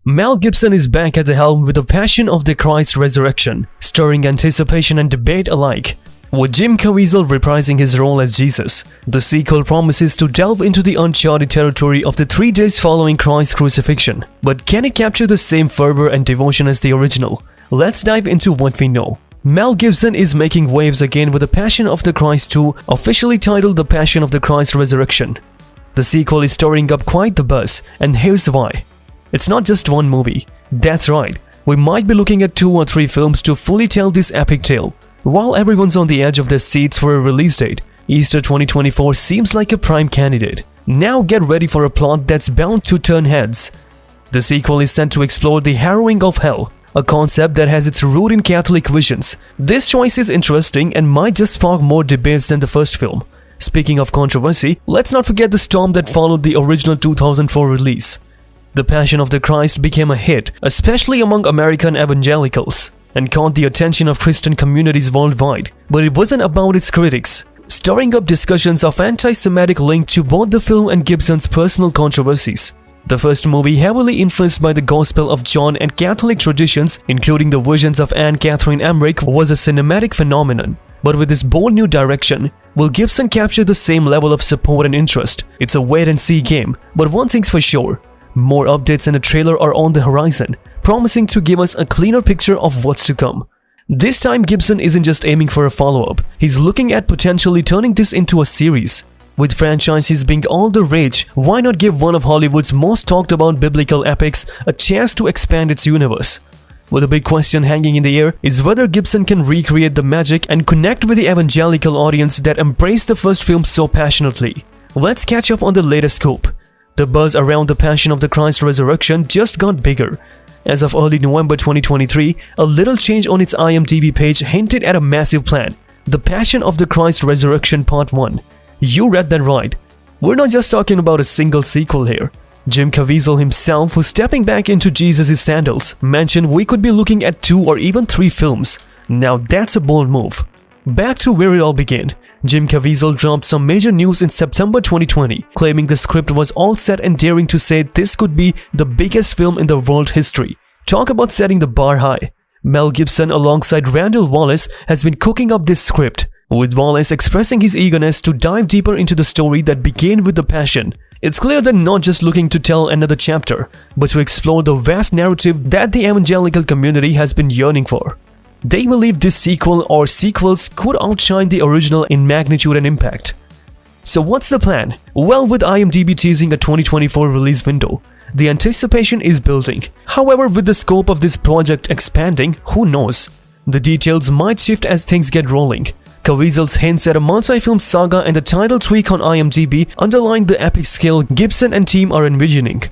Mel Gibson is back at the helm with The Passion of the Christ Resurrection, stirring anticipation and debate alike. With Jim Caviezel reprising his role as Jesus, the sequel promises to delve into the uncharted territory of the 3 days following Christ's crucifixion. But can it capture the same fervor and devotion as the original? Let's dive into what we know. Mel Gibson is making waves again with The Passion of the Christ 2, officially titled The Passion of the Christ Resurrection. The sequel is stirring up quite the buzz, and here's why. It's not just one movie. That's right, we might be looking at 2 or 3 films to fully tell this epic tale. While everyone's on the edge of their seats for a release date, Easter 2024 seems like a prime candidate. Now get ready for a plot that's bound to turn heads. The sequel is set to explore the harrowing of hell, a concept that has its root in Catholic visions. This choice is interesting and might just spark more debates than the first film. Speaking of controversy, let's not forget the storm that followed the original 2004 release. The Passion of the Christ became a hit, especially among American evangelicals, and caught the attention of Christian communities worldwide. But it wasn't about its critics, stirring up discussions of anti-Semitic linked to both the film and Gibson's personal controversies. The first movie, heavily influenced by the Gospel of John and Catholic traditions, including the visions of Anne Catherine Emmerich, was a cinematic phenomenon. But with this bold new direction, will Gibson capture the same level of support and interest? It's a wait-and-see game, but one thing's for sure. More updates and a trailer are on the horizon, promising to give us a cleaner picture of what's to come. This time Gibson isn't just aiming for a follow-up, he's looking at potentially turning this into a series. With franchises being all the rage, why not give one of Hollywood's most talked about biblical epics a chance to expand its universe? Well, the big question hanging in the air is whether Gibson can recreate the magic and connect with the evangelical audience that embraced the first film so passionately. Let's catch up on the latest scoop. The buzz around The Passion of the Christ Resurrection just got bigger. As of early November 2023, a little change on its IMDb page hinted at a massive plan, The Passion of the Christ Resurrection Part 1. You read that right. We're not just talking about a single sequel here. Jim Caviezel himself, who's stepping back into Jesus' sandals, mentioned we could be looking at 2 or even 3 films. Now that's a bold move. Back to where it all began. Jim Caviezel dropped some major news in September 2020, claiming the script was all set and daring to say this could be the biggest film in the world history. Talk about setting the bar high. Mel Gibson alongside Randall Wallace has been cooking up this script, with Wallace expressing his eagerness to dive deeper into the story that began with The Passion. It's clear they're not just looking to tell another chapter, but to explore the vast narrative that the evangelical community has been yearning for. They believe this sequel or sequels could outshine the original in magnitude and impact. So what's the plan? Well, with IMDb teasing a 2024 release window, the anticipation is building. However, with the scope of this project expanding, who knows? The details might shift as things get rolling. Caviezel's hints at a multi-film saga and the title tweak on IMDb underline the epic scale Gibson and team are envisioning.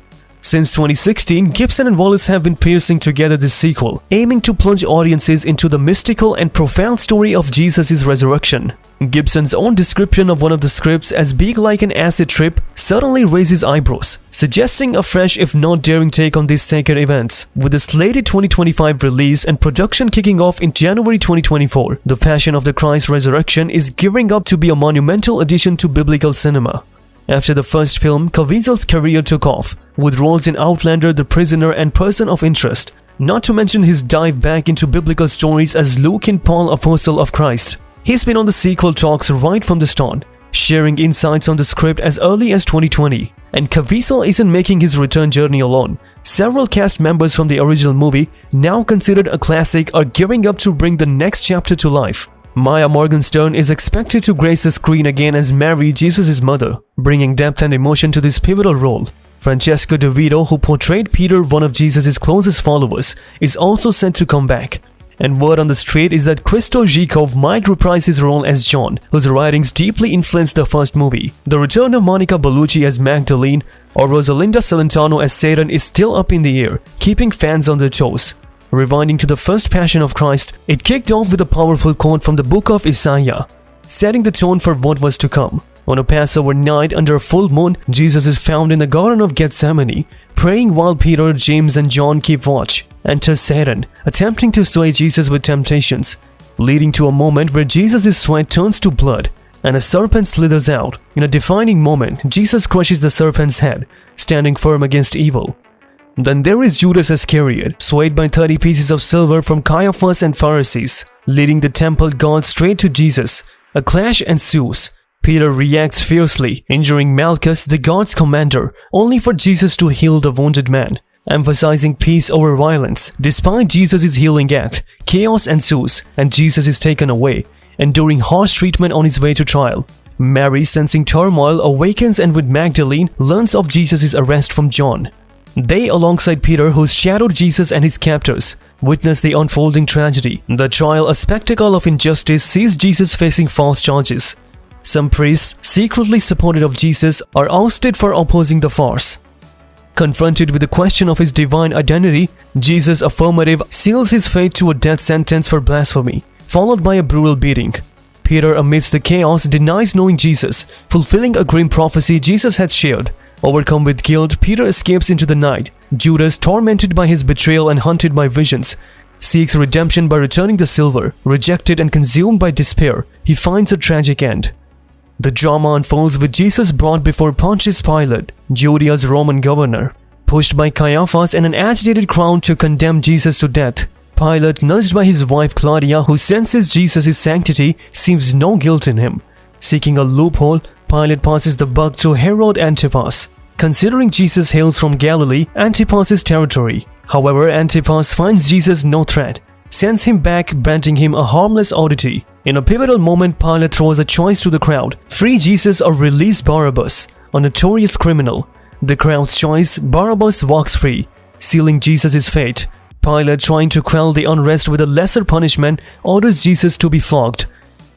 Since 2016, Gibson and Wallace have been piecing together this sequel, aiming to plunge audiences into the mystical and profound story of Jesus' resurrection. Gibson's own description of one of the scripts as being like an acid trip certainly raises eyebrows, suggesting a fresh if not daring take on these sacred events. With the slated 2025 release and production kicking off in January 2024, The Passion of the Christ Resurrection is gearing up to be a monumental addition to biblical cinema. After the first film, Caviezel's career took off, with roles in Outlander, The Prisoner, and Person of Interest, not to mention his dive back into biblical stories as Luke in Paul, Apostle of Christ. He's been on the sequel talks right from the start, sharing insights on the script as early as 2020. And Caviezel isn't making his return journey alone. Several cast members from the original movie, now considered a classic, are gearing up to bring the next chapter to life. Maya Morgenstern is expected to grace the screen again as Mary, Jesus' mother, bringing depth and emotion to this pivotal role. Francesca DeVito, who portrayed Peter, one of Jesus' closest followers, is also set to come back. And word on the street is that Christo Zhikov might reprise his role as John, whose writings deeply influenced the first movie. The return of Monica Bellucci as Magdalene or Rosalinda Celentano as Satan is still up in the air, keeping fans on their toes. Rewinding to the first Passion of Christ, it kicked off with a powerful quote from the book of Isaiah, setting the tone for what was to come. On a Passover night under a full moon, Jesus is found in the Garden of Gethsemane, praying while Peter, James, and John keep watch. Enters Satan, attempting to sway Jesus with temptations, leading to a moment where Jesus' sweat turns to blood and a serpent slithers out. In a defining moment, Jesus crushes the serpent's head, standing firm against evil. Then there is Judas Iscariot, swayed by 30 pieces of silver from Caiaphas and Pharisees, leading the temple guard straight to Jesus. A clash ensues. Peter reacts fiercely, injuring Malchus, the guard's commander, only for Jesus to heal the wounded man, emphasizing peace over violence. Despite Jesus' healing act, chaos ensues and Jesus is taken away, enduring harsh treatment on his way to trial. Mary, sensing turmoil, awakens and with Magdalene learns of Jesus' arrest from John. They, alongside Peter, who shadowed Jesus and his captors, witness the unfolding tragedy. The trial, a spectacle of injustice, sees Jesus facing false charges. Some priests, secretly supportive of Jesus, are ousted for opposing the farce. Confronted with the question of his divine identity, Jesus' affirmative seals his fate to a death sentence for blasphemy, followed by a brutal beating. Peter, amidst the chaos, denies knowing Jesus, fulfilling a grim prophecy Jesus had shared. Overcome with guilt, Peter escapes into the night. Judas, tormented by his betrayal and haunted by visions, seeks redemption by returning the silver. Rejected and consumed by despair, he finds a tragic end. The drama unfolds with Jesus brought before Pontius Pilate, Judea's Roman governor. Pushed by Caiaphas and an agitated crowd to condemn Jesus to death, Pilate, nudged by his wife Claudia, who senses Jesus' sanctity, sees no guilt in him. Seeking a loophole, Pilate passes the buck to Herod Antipas. Considering Jesus hails from Galilee, Antipas' territory. However, Antipas finds Jesus no threat, sends him back, branding him a harmless oddity. In a pivotal moment, Pilate throws a choice to the crowd: free Jesus or release Barabbas, a notorious criminal. The crowd's choice, Barabbas walks free, sealing Jesus' fate. Pilate, trying to quell the unrest with a lesser punishment, orders Jesus to be flogged.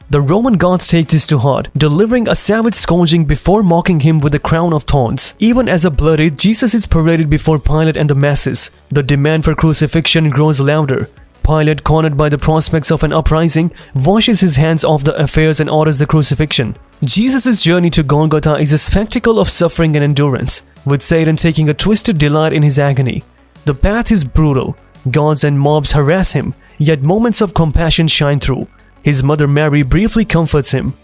The Roman guards take this to heart, delivering a savage scourging before mocking him with a crown of thorns. Even as a bloodied, Jesus is paraded before Pilate and the masses. The demand for crucifixion grows louder. Pilate, cornered by the prospects of an uprising, washes his hands off the affairs and orders the crucifixion. Jesus' journey to Golgotha is a spectacle of suffering and endurance, with Satan taking a twisted delight in his agony. The path is brutal. Guards and mobs harass him, yet moments of compassion shine through. His mother Mary briefly comforts him.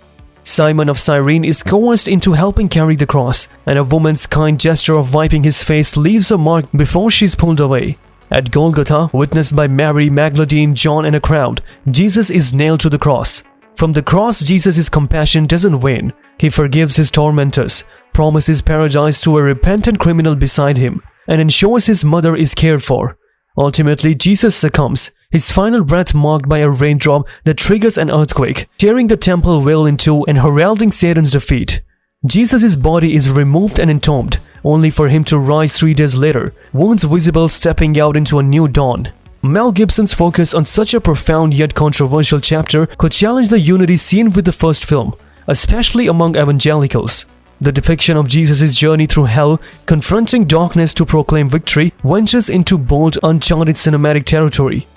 Simon of Cyrene is coerced into helping carry the cross, and a woman's kind gesture of wiping his face leaves a mark before she's pulled away. At Golgotha, witnessed by Mary, Magdalene, John and a crowd, Jesus is nailed to the cross. From the cross, Jesus' compassion doesn't wane. He forgives his tormentors, promises paradise to a repentant criminal beside him, and ensures his mother is cared for. Ultimately, Jesus succumbs, his final breath marked by a raindrop that triggers an earthquake, tearing the temple veil in two and heralding Satan's defeat. Jesus' body is removed and entombed, only for him to rise 3 days later, wounds visible, stepping out into a new dawn. Mel Gibson's focus on such a profound yet controversial chapter could challenge the unity seen with the first film, especially among evangelicals. The depiction of Jesus' journey through hell, confronting darkness to proclaim victory, ventures into bold, uncharted cinematic territory.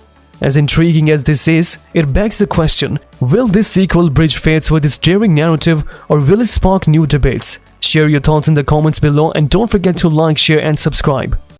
As intriguing as this is, it begs the question, will this sequel bridge faiths with its daring narrative, or will it spark new debates? Share your thoughts in the comments below and don't forget to like, share and subscribe.